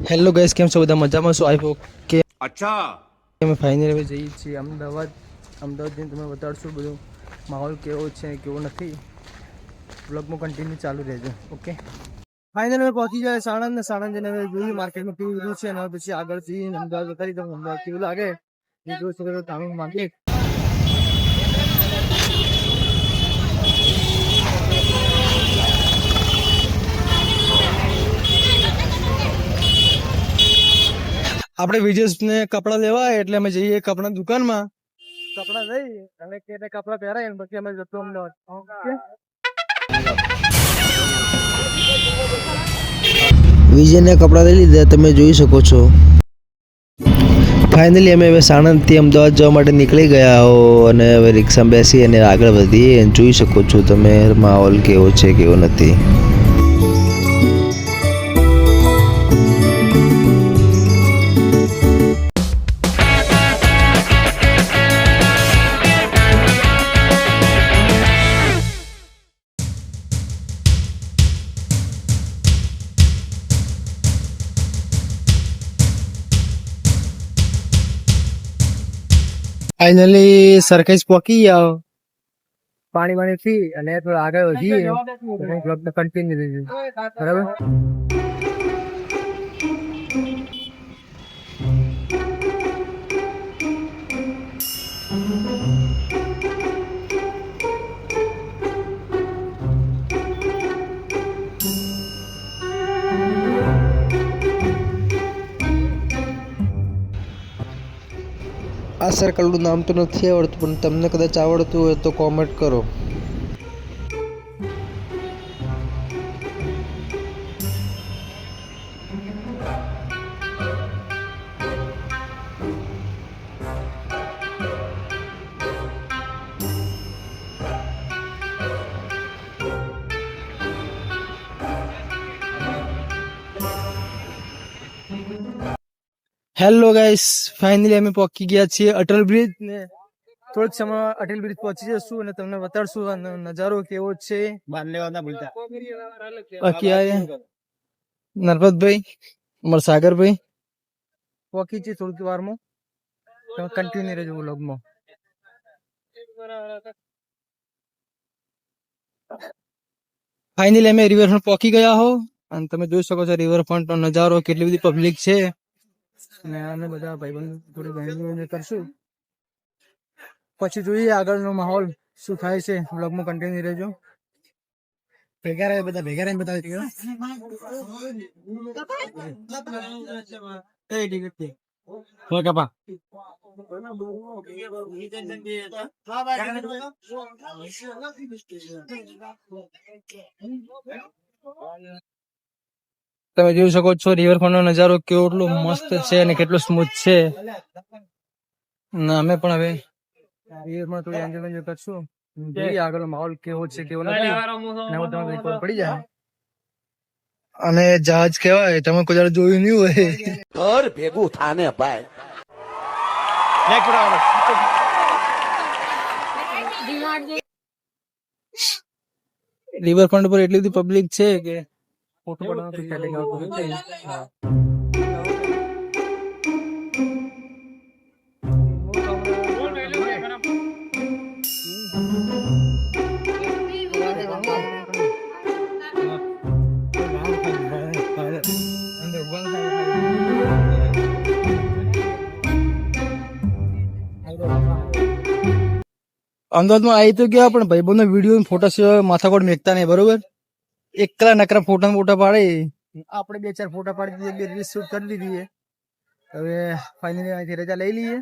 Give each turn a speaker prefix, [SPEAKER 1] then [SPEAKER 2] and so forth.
[SPEAKER 1] Hello guys, કેમ છો બધા? મજામાં છો? આઈ હોપ કે
[SPEAKER 2] अच्छा
[SPEAKER 1] અમે ફાઇનલી હવે જઈએ છીએ અમદાવાદથી તમે બતાડશું બધું માહોલ કેવો છે કેવો નથી. બ્લોગમાં કન્ટિન્યુ ચાલુ રહેજો. ઓકે, ફાઇનલ હવે પહોંચી જાય સાણંદ ને સાણંદ જઈને હવે જોયું માર્કેટમાં કેવું બધું છે અને પછી આગળથી અમદાવાદ બતાવી દઉં અમદાવાદ કેવું લાગે એ જોઈ શકો ટાઉન માર્કેટ. આપણે વિજયને કપડાં લેવા એટલે અમે જઈએ કપડા દુકાનમાં, કપડા લઈ અને કે કપડા પહેરાય પછી અમે જતો અમદાવાદ.
[SPEAKER 3] વિજયને કપડાં લઈ લીધા તમે જોઈ શકો છો. ફાઇનલી અમે હવે સાણંદથી અમદાવાદ જવા માટે નીકળી ગયા હો અને હવે રિક્ષામાં બેસી અને આગળ વધીએ. જોઈ શકો છો તમે માહોલ કેવો છે કેવો નથી.
[SPEAKER 1] ફાઇનલી સરખેજ પહોંચી ગયા પાણી પી અને થોડા આગળ વધીએ કન્ટિન્યુ થઈ બરાબર.
[SPEAKER 3] આ સર્કલનું નામ તો નથી આવડતું પણ તમને કદાચ આવડતું હોય તો કોમેન્ટ કરો.
[SPEAKER 1] હેલો ગાઈસ, ફાઇનલી અમે પહોંચી ગયા છીએ અટલ બ્રિજ ને થોડીક સમય અટલ બ્રિજ પહોંચી જશું અને તમને બતાડશું નજારો કેવો છે. બાકી આ નરપતભાઈ અમારા સાગરભાઈ પહોંચી છે થોડીક વારમાં. તમે કન્ટિન્યુ રહેજો વ્લોગમાં. ફાઇનલી અમે રિવરફ્રન્ટ પહોંચી ગયા હો અને તમે જોઈ શકો છો રિવરફ્રન્ટ નો નજારો કેટલી બધી પબ્લિક છે અને અમે બધા ભાઈબંધ થોડી બહેનો કરશું પછી જોઈએ આગળનો માહોલ શું થાય છે. વ્લોગમાં કન્ટિન્યુ રહેજો. ભેગા રહે બધા ભેગા રહીને બતાવી તમે જોઈ શકો છો રિવરફ્રન્ટ નો નજારો કેટલો મસ્ત છે અને કેટલો સ્મૂથ છે. અમે પણ હવે રિવરમાં થોડી એન્જોય કરશું. જોઈએ આગળનો માહોલ કેવો છે કેવો નથી પડી જાય. અને જહાજ કહેવાય તમે કોઈ વાર જોયું નહીં હોય.
[SPEAKER 2] घर भेगू थाने भाई
[SPEAKER 1] રિવરફ્રન્ટ પર એટલી બધી પબ્લિક છે કે ફોટો પાડવાનો અમદાવાદમાં આવી તો ગયા પણ ભાઈબંધનો વિડીયો ફોટા સિવાય માથાકોડ મેકતા નહીં બરોબર. એકલા નકરા ફોટા પાડે આપણે 2-4 ફોટા પાડી દીધી, 2 રીલ્સ શૂટ કરી દીધી. હવે ફાઇનલી અહીંથી રજા લઈ લઈએ.